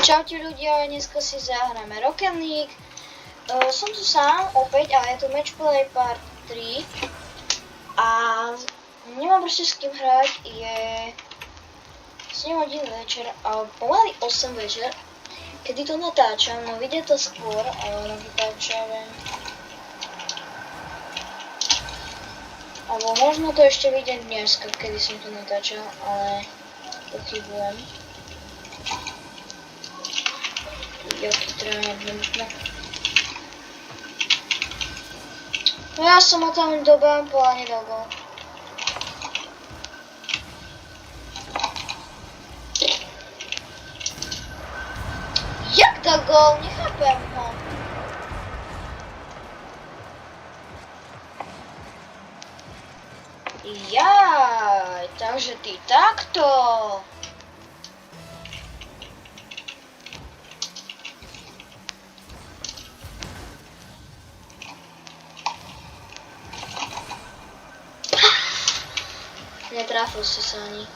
Čaute ľudia, dneska si zahráme Rocket League. Som tu sám opäť a je to Match Play Part 3. A nemám proste s kým hrať, je 7 hodín večer a pomaly 8 večer. Kedy to natáčam, no vidie to skôr, ale natáčam. Alebo možno to ešte vidieť dneska, kedy som to natáčal, ale pochybujem. Jaký tréner, no ja som o tam dobám a nedobol. Jak to gól? Nechápem ho. Jaj, takže ty takto. Netrafil si sa ani.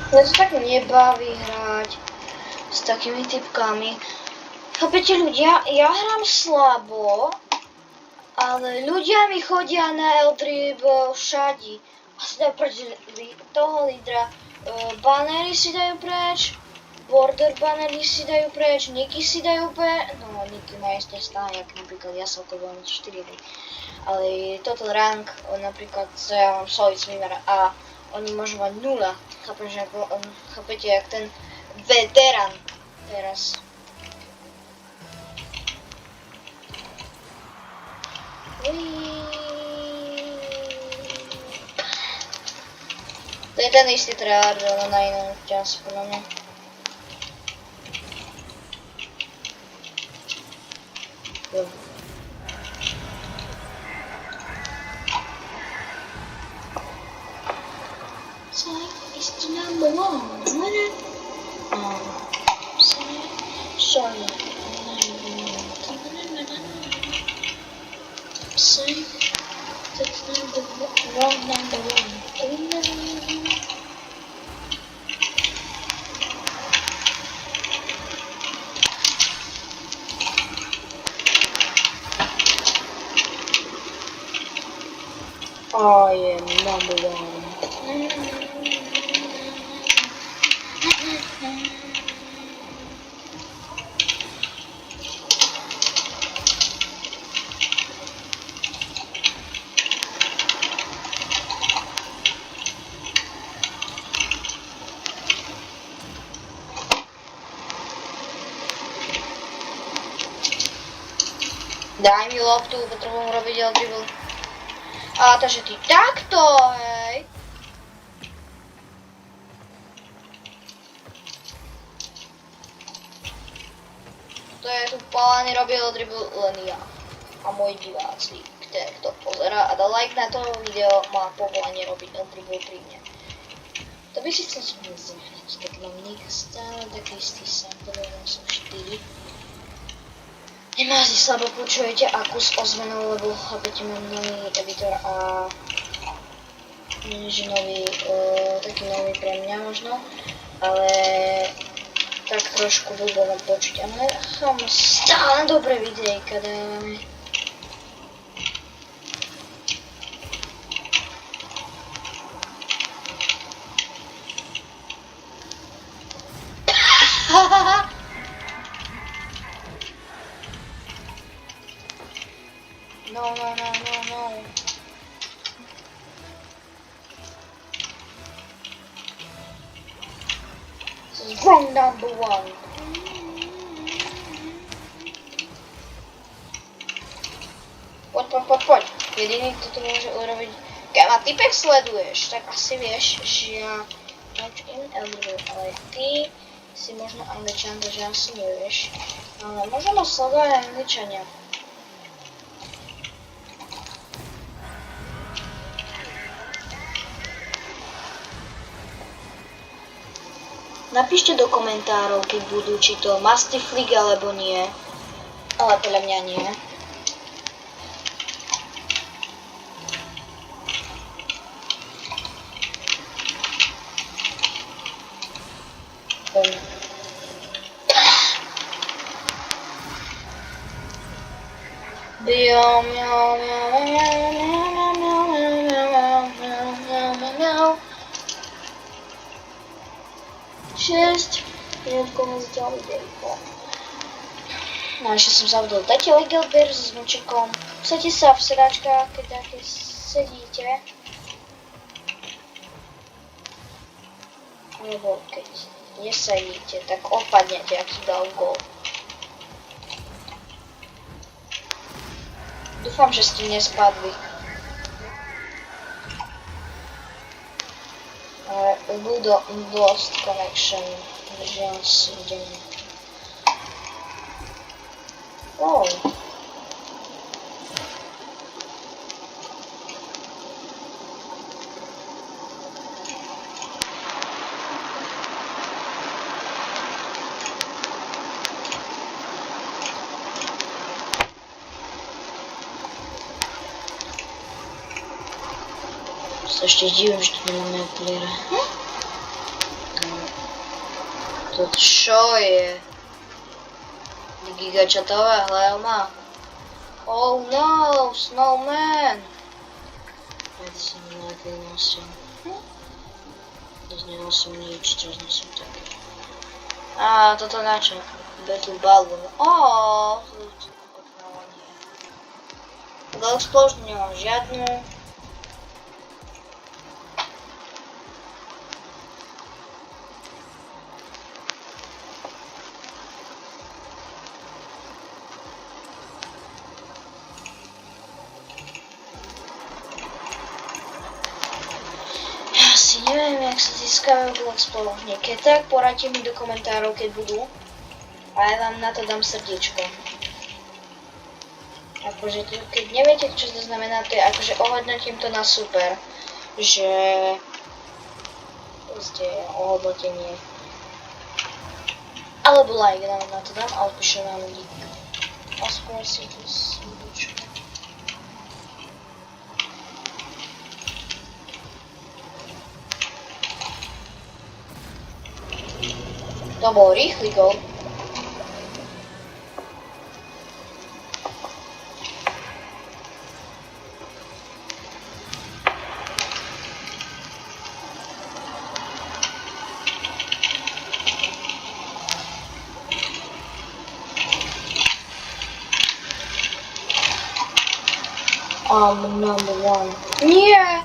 Mňa to tak nebaví hrať s takými typkami. Chápete ľudia, ja hrám slabo, ale ľudia mi chodia na L-dribble všade. A si dajú preč toho lídra. Banery si dajú preč, border banery si dajú preč, niky si dajú preč. No, niky ma ešte stále, jak napríklad ja som to bol 4 hry. Ale toto rank, napríklad ja mám solid swimmer a oni môžu mať 0. Chápete, jak ten veterán teraz. To je ten istý tryhard, ale na inom čas, podľa mňa. Jo. Is the number one winner. Sorry. Say that's number one. I am number one. Daj mi loptu, potrebujem robiť L-dribble. A takže ty takto, hej. To je tu Palani robil L-dribble len ja. A môj diváci, kto pozerá a dá like na to video, má povolenie robiť L-dribble pri mne. To by si chcel zmeniť, tak mám nick stále taký istý sám, povedal som 4. Nemá si slabo počujete akú s ozmenou, lebo chápete, mám nový editor a že nový, taký nový pre mňa možno, ale tak trošku blbo ma počuť a nechám stále dobré videjka dávame. No. This is wrong number one. poď. Jediný, kto to môže urobiť. Keď ma typek sleduješ, tak asi vieš, že ja in Elderville, ale ty si možno Angličan, takže asi nevieš. Ale môžem ho sledovať aj Angličania. Napíšte do komentárov, keď budú, či to Mastiff League alebo nie. Ale podľa mňa nie. No ešte som zabudol. Dajte like odber so zvučekom. Posaďte sa v sedáčkach, keď také sedíte. Nebo keď nesedíte, tak opadnete, aký dal gól. Dúfam, že ste nespadli. Budo lost connection. Žiaľ si idem. Oh. Sa ešte divím, že tu nemáme pliera. To čo je? Gigachatová helma. Oh no, snowman! Ja to som nejaký nosil. Dnes nenosil nič, teraz nosil také. Á, toto načo? Battle Balloon. Óóóó. Do Explosion nemám žiadnu. Neviem, jak sa získajú Block Explosion. Keď tak, poradte mi do komentárov, keď budú. A ja vám na to dám srdiečko. Akože, keď neviete, čo to znamená, to je akože ohodnotím to na super. Že... proste ohodnotenie. Alebo like nám na to dám a odpíšem vám dík. Aspoň si to srdiečko. To bol rýchly gól. Number one. Nie!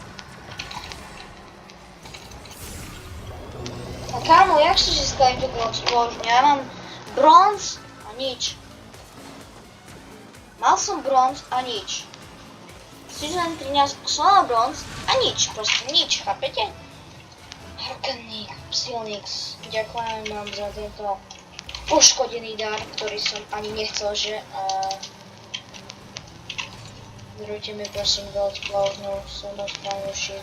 A kámo, jak sa získali tú Block Explosion? Ja mám bronz a nič. Mal som bronz a nič. Season 13 som mal bronz a nič. Proste nič, chápete? Harkaník, Psilnix, ďakujem vám za tento poškodený dar, ktorý som ani nechcel, že... Darujte mi prosím do Explosion, som moc fanúšik,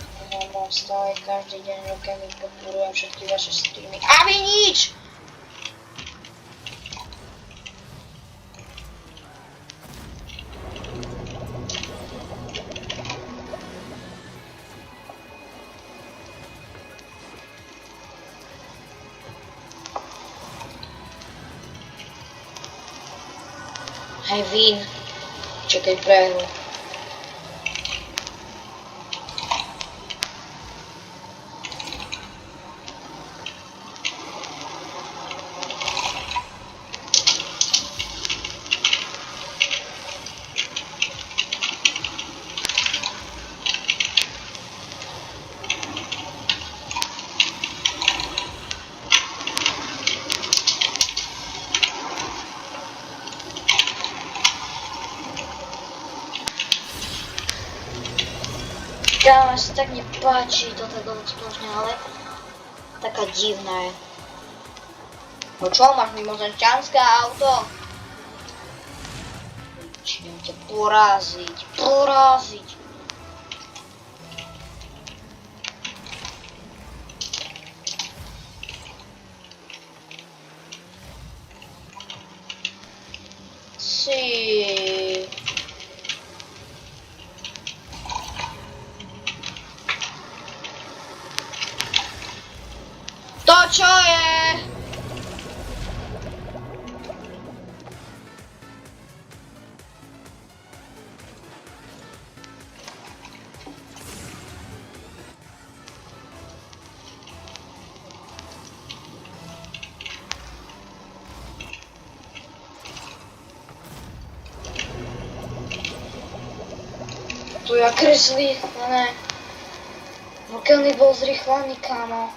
mám stále každý deň rokami podporujem všetky vaše streamy. A vy nič! Hej, vín. Čakaj, prehru. Kámo, sa tak nepáči do tego spoločne, ale taká divná je. No čo, máš mimozemšťanské auto? Idem ťa poraziť. Si. To čo je? Tu je zrýchlené. Vokelný bol zrýchlený, kámo.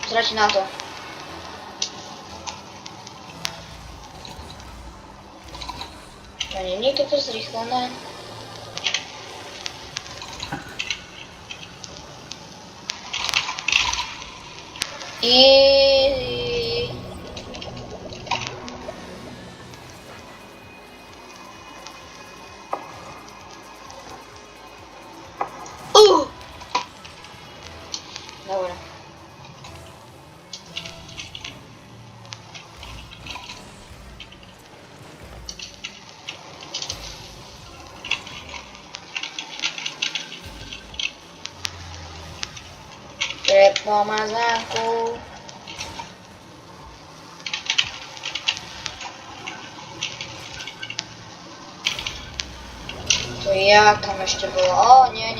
Zrať na to. Ja nie je toto zrýchlené. Dobre. Pre pomazánku. To ja tam ešte bolo. O, nie,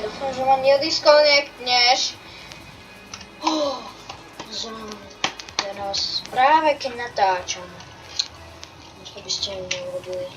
dúfam, že ma nediskonekneš. Teraz práve keď natáčam. Možno by ste mi neurobili.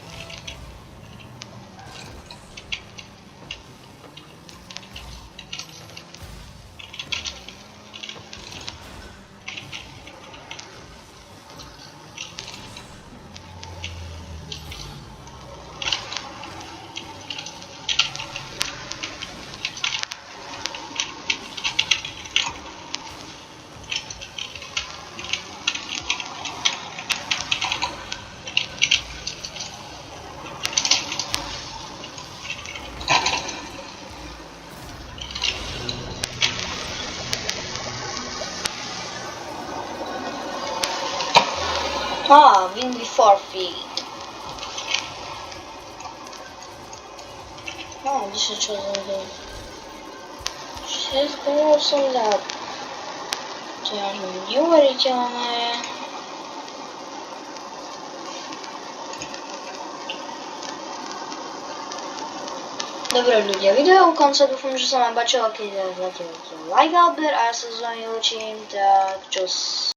Win before feed. Kde sa čo zrobil? Všetko som dal. To je až neuveriteľné. Dobre ľudia, video u konca, dúfam, že sa vám páčilo, keď dáte like, Albert, a ja sa s vami učím, tak čus.